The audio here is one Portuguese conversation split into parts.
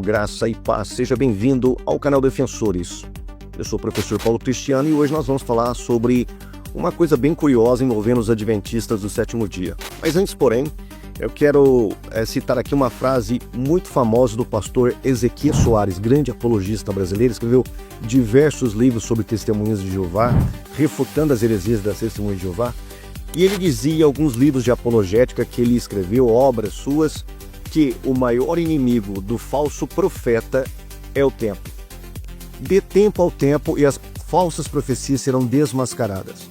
Graça e paz, seja bem-vindo ao canal Defensores. Eu sou o professor Paulo Cristiano e hoje nós vamos falar sobre uma coisa bem curiosa envolvendo os adventistas do sétimo dia. Mas antes, porém, eu quero citar aqui uma frase muito famosa do pastor Ezequias Soares, grande apologista brasileiro, escreveu diversos livros sobre testemunhas de Jeová, refutando as heresias das testemunhas de Jeová. E ele dizia em alguns livros de apologética que ele escreveu, obras suas, que o maior inimigo do falso profeta é o tempo. Dê tempo ao tempo e as falsas profecias serão desmascaradas.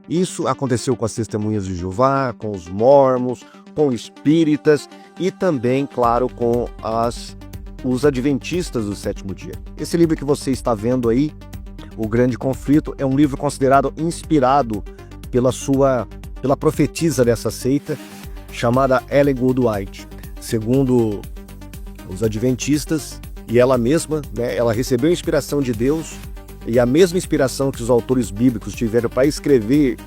Isso aconteceu com as testemunhas de Jeová, com os mormons, com espíritas e também, claro, com os adventistas do sétimo dia. Esse livro que você está vendo aí, O Grande Conflito, é um livro considerado inspirado pela profetisa dessa seita, chamada Ellen G. White. Segundo os adventistas, e ela mesma, ela recebeu a inspiração de Deus, e a mesma inspiração que os autores bíblicos tiveram para escrever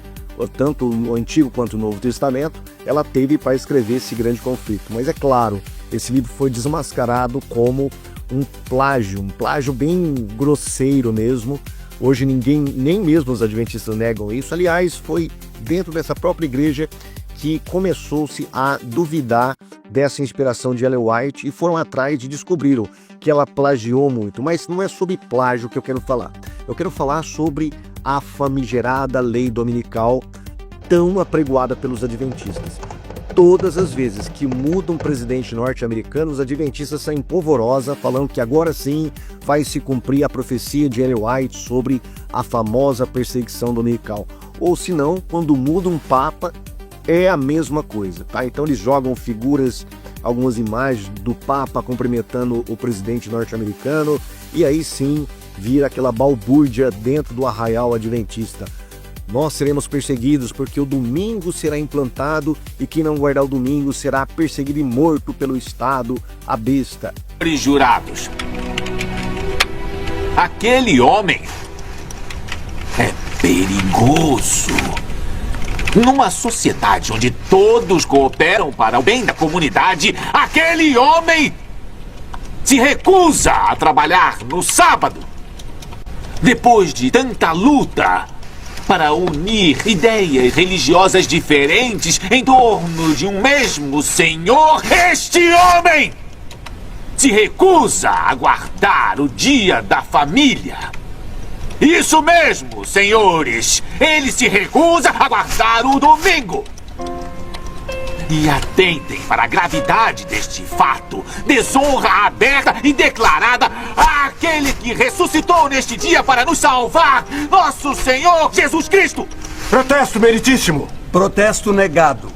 tanto o Antigo quanto o Novo Testamento, ela teve para escrever esse grande conflito. Mas é claro, esse livro foi desmascarado como um plágio bem grosseiro mesmo. Hoje ninguém, nem mesmo os adventistas negam isso. Aliás, foi dentro dessa própria igreja que começou-se a duvidar dessa inspiração de Ellen White e foram atrás e descobriram que ela plagiou muito. Mas não é sobre plágio que eu quero falar. Eu quero falar sobre a famigerada lei dominical tão apregoada pelos adventistas. Todas as vezes que muda um presidente norte-americano, os adventistas saem polvorosa, falando que agora sim vai se cumprir a profecia de Ellen White sobre a famosa perseguição dominical. Ou se não, quando muda um papa, é a mesma coisa, tá? Então eles jogam figuras, algumas imagens do Papa cumprimentando o presidente norte-americano e aí sim vira aquela balbúrdia dentro do arraial adventista. Nós seremos perseguidos porque o domingo será implantado e quem não guardar o domingo será perseguido e morto pelo Estado, a besta. Jurados, aquele homem é perigoso. Numa sociedade onde todos cooperam para o bem da comunidade, aquele homem se recusa a trabalhar no sábado. Depois de tanta luta para unir ideias religiosas diferentes em torno de um mesmo Senhor, este homem se recusa a guardar o dia da família. Isso mesmo, senhores! Ele se recusa a guardar o domingo! E atentem para a gravidade deste fato. Desonra aberta e declarada àquele que ressuscitou neste dia para nos salvar, nosso Senhor Jesus Cristo! Protesto, meritíssimo! Protesto negado.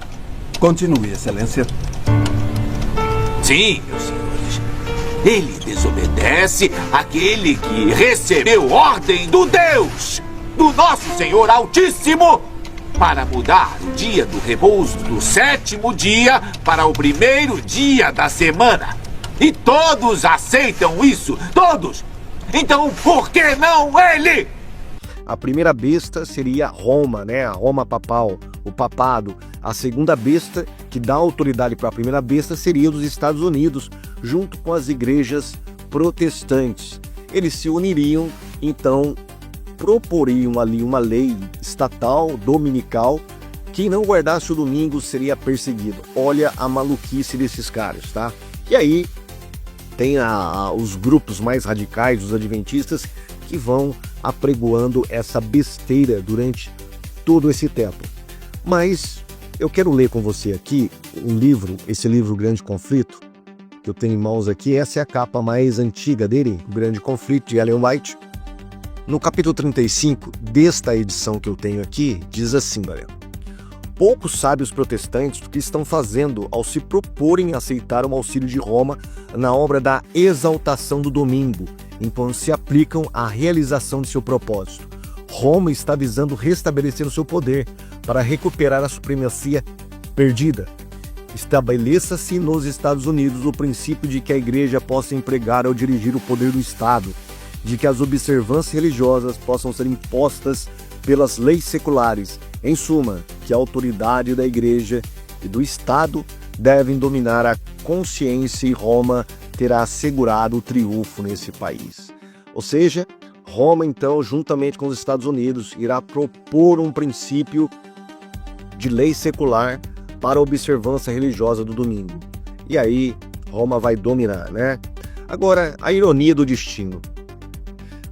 Continue, Excelência. Sim, meus senhores. Ele desobedece àquele que recebeu ordem do Deus, do nosso Senhor Altíssimo, para mudar o dia do repouso do sétimo dia para o primeiro dia da semana. E todos aceitam isso, todos. Então, por que não ele? A primeira besta seria Roma, a Roma papal, o papado. A segunda besta, que dá autoridade para a primeira besta, seria dos Estados Unidos, junto com as igrejas protestantes. Eles se uniriam, então proporiam ali uma lei estatal, dominical, quem não guardasse o domingo seria perseguido. Olha a maluquice desses caras, tá? E aí tem os grupos mais radicais, os adventistas, que vão apregoando essa besteira durante todo esse tempo. Mas eu quero ler com você aqui um livro, esse livro Grande Conflito, que eu tenho em mãos aqui. Essa é a capa mais antiga dele, O Grande Conflito, de Ellen White. No capítulo 35 desta edição que eu tenho aqui, diz assim, galera: poucos sabem os protestantes o que estão fazendo ao se proporem a aceitar o auxílio de Roma na obra da exaltação do domingo, enquanto se aplicam à realização de seu propósito. Roma está visando restabelecer o seu poder para recuperar a supremacia perdida. Estabeleça-se nos Estados Unidos o princípio de que a igreja possa empregar ou dirigir o poder do Estado, de que as observâncias religiosas possam ser impostas pelas leis seculares. Em suma, que a autoridade da igreja e do Estado devem dominar a consciência e Roma terá assegurado o triunfo nesse país. Ou seja, Roma, então, juntamente com os Estados Unidos, irá propor um princípio de lei secular para a observância religiosa do domingo. E aí, Roma vai dominar, né? Agora, a ironia do destino.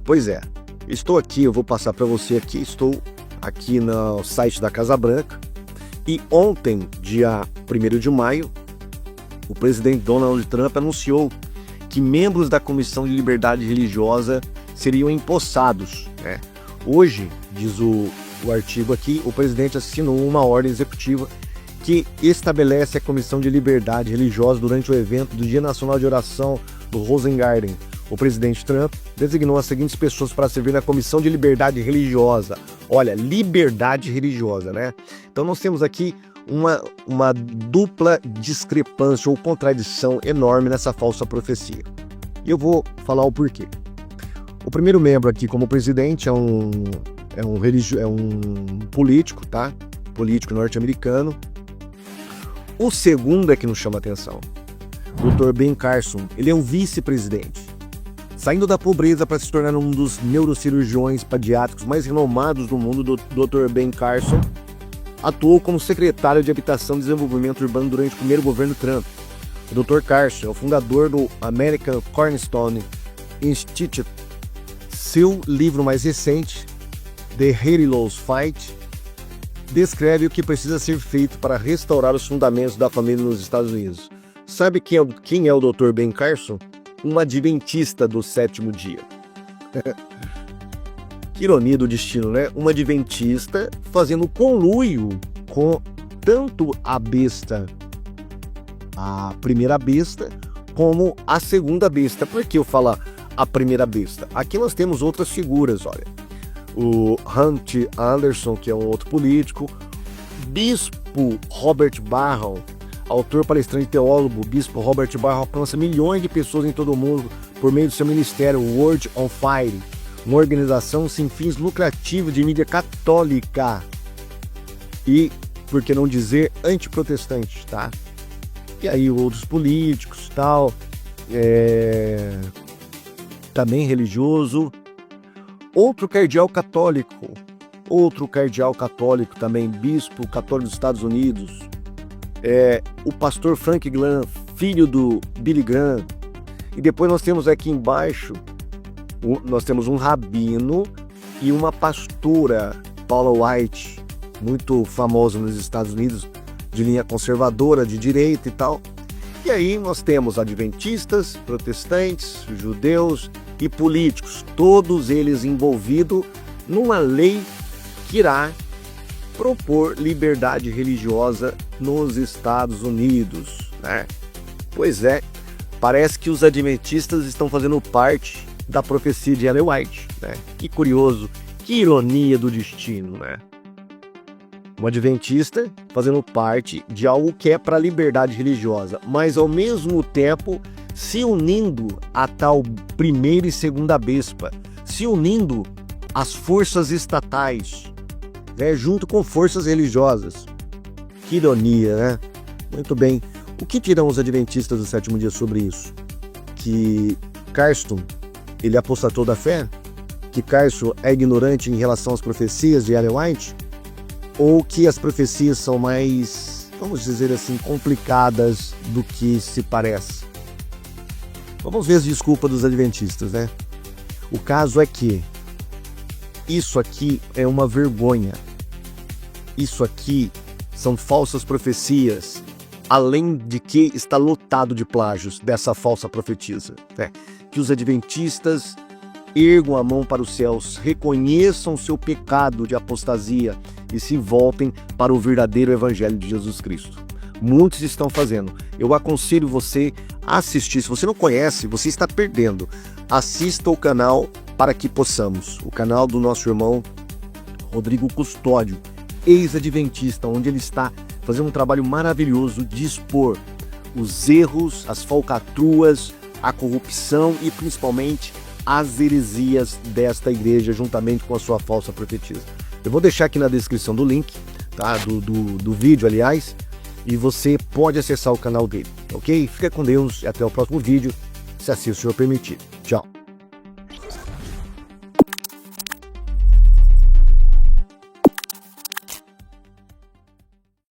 Pois é, estou aqui, eu vou passar para você aqui, estou aqui no site da Casa Branca, e ontem, dia 1º de maio, o presidente Donald Trump anunciou que membros da Comissão de Liberdade Religiosa seriam empossados, né? Hoje, diz o artigo aqui, o presidente assinou uma ordem executiva que estabelece a Comissão de Liberdade Religiosa durante o evento do Dia Nacional de Oração do Rosengarten. O presidente Trump designou as seguintes pessoas para servir na Comissão de Liberdade Religiosa. Olha, liberdade religiosa, né? Então nós temos aqui uma dupla discrepância ou contradição enorme nessa falsa profecia. E eu vou falar o porquê. O primeiro membro aqui como presidente é um político, tá? Político norte-americano. O segundo é que nos chama a atenção. Dr. Ben Carson, ele é um vice-presidente. Saindo da pobreza para se tornar um dos neurocirurgiões pediátricos mais renomados do mundo, Dr. Ben Carson atuou como secretário de Habitação e Desenvolvimento Urbano durante o primeiro governo Trump. O Dr. Carson é o fundador do American Cornerstone Institute. Seu livro mais recente, The Heroes Fight, descreve o que precisa ser feito para restaurar os fundamentos da família nos Estados Unidos. Sabe quem é o Dr. Ben Carson? Um adventista do sétimo dia. Que ironia do destino, né? Um adventista fazendo conluio com tanto a primeira besta, como a segunda besta. Por que eu falo a primeira besta? Aqui nós temos outras figuras, olha. O Hunt Anderson, que é um outro político, Bispo Robert Barron, autor, palestrante e teólogo. Bispo Robert Barron alcança milhões de pessoas em todo o mundo por meio do seu ministério Word on Fire, uma organização sem fins lucrativos de mídia católica e, por que não dizer, antiprotestante, tá? E aí outros políticos, tal, também religioso. Outro cardeal católico também, bispo católico dos Estados Unidos, o pastor Frank Graham, filho do Billy Graham. E depois nós temos aqui embaixo, nós temos um rabino e uma pastora, Paula White, muito famosa nos Estados Unidos, de linha conservadora, de direita e tal. E aí nós temos adventistas, protestantes, judeus e políticos, todos eles envolvidos numa lei que irá propor liberdade religiosa nos Estados Unidos, né? Pois é, parece que os adventistas estão fazendo parte da profecia de Ellen White, né? Que curioso, que ironia do destino, né? Um adventista fazendo parte de algo que é para a liberdade religiosa, mas ao mesmo tempo se unindo a tal primeira e segunda bespa, se unindo às forças estatais, né, junto com forças religiosas. Que ironia, né? Muito bem. O que dirão os adventistas do sétimo dia sobre isso? Que Carson, ele apostatou da fé? Que Carson é ignorante em relação às profecias de Ellen White? Ou que as profecias são mais, vamos dizer assim, complicadas do que se parece? Vamos ver as desculpas dos adventistas, né? O caso é que isso aqui é uma vergonha. Isso aqui são falsas profecias, além de que está lotado de plágios dessa falsa profetisa, né? Que os adventistas ergam a mão para os céus, reconheçam seu pecado de apostasia e se voltem para o verdadeiro evangelho de Jesus Cristo. Muitos estão fazendo. Eu aconselho você a assistir. Se você não conhece, você está perdendo. Assista o canal para que possamos. O canal do nosso irmão Rodrigo Custódio, ex-adventista, onde ele está fazendo um trabalho maravilhoso de expor os erros, as falcatruas, a corrupção e principalmente as heresias desta igreja, juntamente com a sua falsa profetisa. Eu vou deixar aqui na descrição do link, tá? do vídeo, aliás, e você pode acessar o canal dele, ok? Fica com Deus e até o próximo vídeo. se assim o senhor permitir. Tchau.